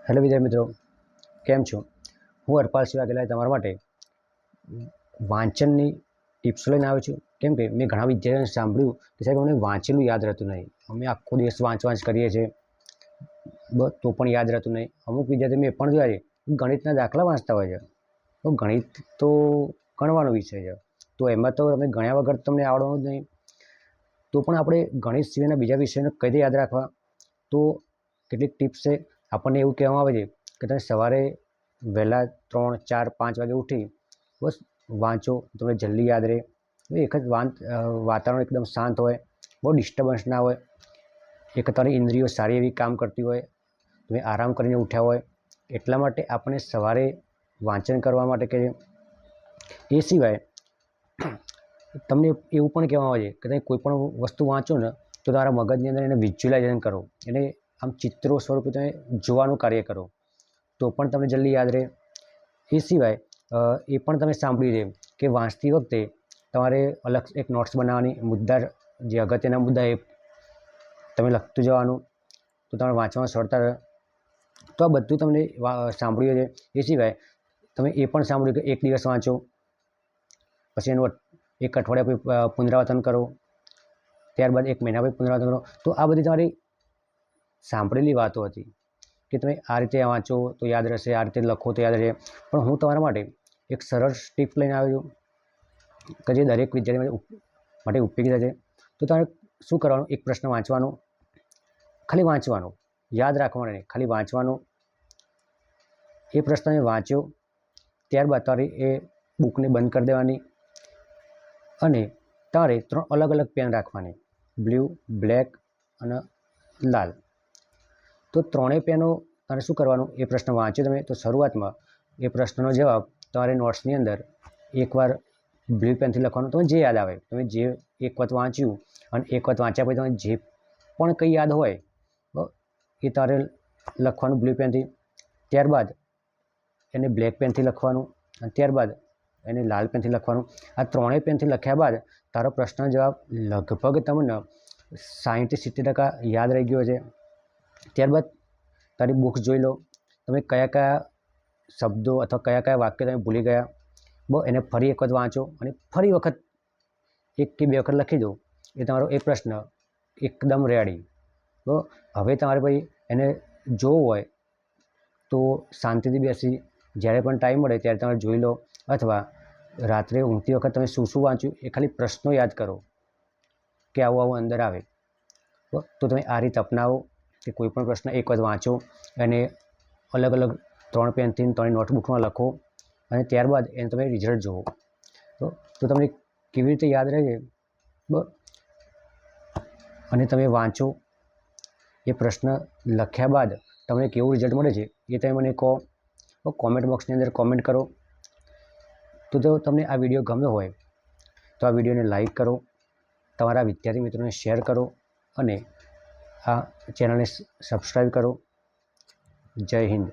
Hello વિદ્યાર્થી મિત્રો, કેમ છો? હું હરપાલ સિંહ વાઘેલા તમારા માટે વાંચનની ટિપ્સ લઈને આવ્યો છું. કેમ કે મેં ઘણા વિદ્યાર્થીઓને સાંભળ્યું કે સાહેબ અમને વાંચેલું યાદ રહેતું નહીં, અમે આખો દિવસ વાંચ કરીએ છીએ તો પણ યાદ રહેતું નહીં. અમુક વિદ્યાર્થીઓ મેં પણ જોયા છે ગણિતના દાખલા વાંચતા હોય છે, તો ગણિત તો ગણવાનો વિષય છે, તો એમાં તો તમે ગણ્યા વગર તમને આવડવાનું જ નહીં. તો પણ આપણે ગણિત સિવાયના બીજા વિષયોને કઈ રીતે યાદ રાખવા, તો કેટલીક ટિપ્સ છે. આપણને એવું કહેવામાં આવે છે કે તમે સવારે વહેલા 3, 4, 5 વાગે ઉઠી બસ વાંચો, તમને જલ્દી યાદ રહે. એક જ વાતાવરણ એકદમ શાંત હોય, બહુ ડિસ્ટર્બન્સ ના હોય, એક તમારી ઇન્દ્રિયો સારી એવી કામ કરતી હોય, તમે આરામ કરીને ઉઠ્યા હોય, એટલા માટે આપણે સવારે વાંચન કરવા માટે કે એ સિવાય તમને એવું પણ કહેવામાં આવે છે કે તમે કોઈ પણ વસ્તુ વાંચો ને તો તમારા મગજની અંદર એને વિઝ્યુલાઇઝેશન કરો, એને આમ ચિત્રો સ્વરૂપે તમે જોવાનું કાર્ય કરો, તો પણ તમને જલ્દી યાદ રહે. એ સિવાય એ પણ તમે સાંભળ્યું છે કે વાંચતી વખતે તમારે અલગ એક નોટ્સ બનાવવાની, મુદ્દા જે અગત્યના મુદ્દા એ તમે લખતું જવાનું, તો તમારે વાંચવામાં સરળતા રહે. તો આ બધું તમને સાંભળ્યું છે. એ સિવાય તમે એ પણ સાંભળ્યું કે એક દિવસ વાંચો, પછી એનું એક અઠવાડિયા પછી પુનરાવર્તન કરો, ત્યારબાદ એક મહિના પછી પુનરાવર્તન કરો. તો આ બધી તમારી સાંભળેલી વાતો હતી કે તમે આ રીતે વાંચો તો યાદ રહેશે, આ રીતે લખો તો યાદ રહે. પણ હું તમારા માટે એક સરળ ટિપ્સ લઈને આવ્યો છું કે જે દરેક વિદ્યાર્થી માટે ઉપયોગી થશે. તો તમારે શું કરવાનું, એક પ્રશ્ન વાંચવાનો, ખાલી વાંચવાનો, યાદ રાખવાનો નહીં, ખાલી વાંચવાનો. એ પ્રશ્ન વાંચ્યો ત્યારબાદ તમારે એ બુકને બંધ કરી દેવાની અને તમારે 3 અલગ અલગ પેન રાખવાની, બ્લુ, બ્લેક અને લાલ. તો ત્રણેય પેનો તમારે શું કરવાનું, એ પ્રશ્ન વાંચ્યો તમે તો શરૂઆતમાં એ પ્રશ્નનો જવાબ તમારે નોટ્સની અંદર એકવાર બ્લુ પેનથી લખવાનું, તમે જે યાદ આવે, તમે જે એક વખત વાંચ્યું અને એક વખત વાંચ્યા પછી તમે જે પણ કંઈ યાદ હોય એ તમારે લખવાનું બ્લુ પેનથી. ત્યારબાદ એને બ્લેક પેનથી લખવાનું અને ત્યારબાદ એને લાલ પેનથી લખવાનું. આ ત્રણેય પેનથી લખ્યા બાદ તારો પ્રશ્નનો જવાબ લગભગ તમને 60-70% યાદ રહી ગયો છે. ત્યારબાદ તારી બુક્સ જોઈ લો, તમે કયા કયા શબ્દો અથવા કયા કયા વાક્ય તમે ભૂલી ગયા, એને ફરી એક વખત વાંચો અને ફરી વખત 1 કે 2 વખત લખી દો. એ તમારો એ પ્રશ્ન એકદમ રેડી. તો હવે તમારે ભાઈ એને જોવું હોય તો શાંતિથી બેસી જ્યારે પણ ટાઈમ મળે ત્યારે તમે જોઈ લો, અથવા રાત્રે ઊંઘતી વખત તમે શું વાંચ્યું એ ખાલી પ્રશ્નો યાદ કરો કે આવું અંદર આવે. તો તમે આ રીતે અપનાવો કે કોઈ પણ પ્રશ્ન એક વખત વાંચો અને અલગ અલગ 3 પેનથી 3 નોટબુકમાં લખો અને ત્યારબાદ એને તમે રિઝલ્ટ જુઓ. તો તમને કેવી રીતે યાદ રહે છે અને તમે વાંચો, એ પ્રશ્ન લખ્યા બાદ તમને કેવું રિઝલ્ટ મળે છે એ તમે મને કહો, કોમેન્ટ બોક્સની અંદર કોમેન્ટ કરો. તો જો તમને આ વિડીયો ગમ્યો હોય તો આ વિડીયોને લાઈક કરો, તમારા વિદ્યાર્થી મિત્રોને શેર કરો અને આ ચેનલને સબસ્ક્રાઈબ કરો. જય હિન્દ.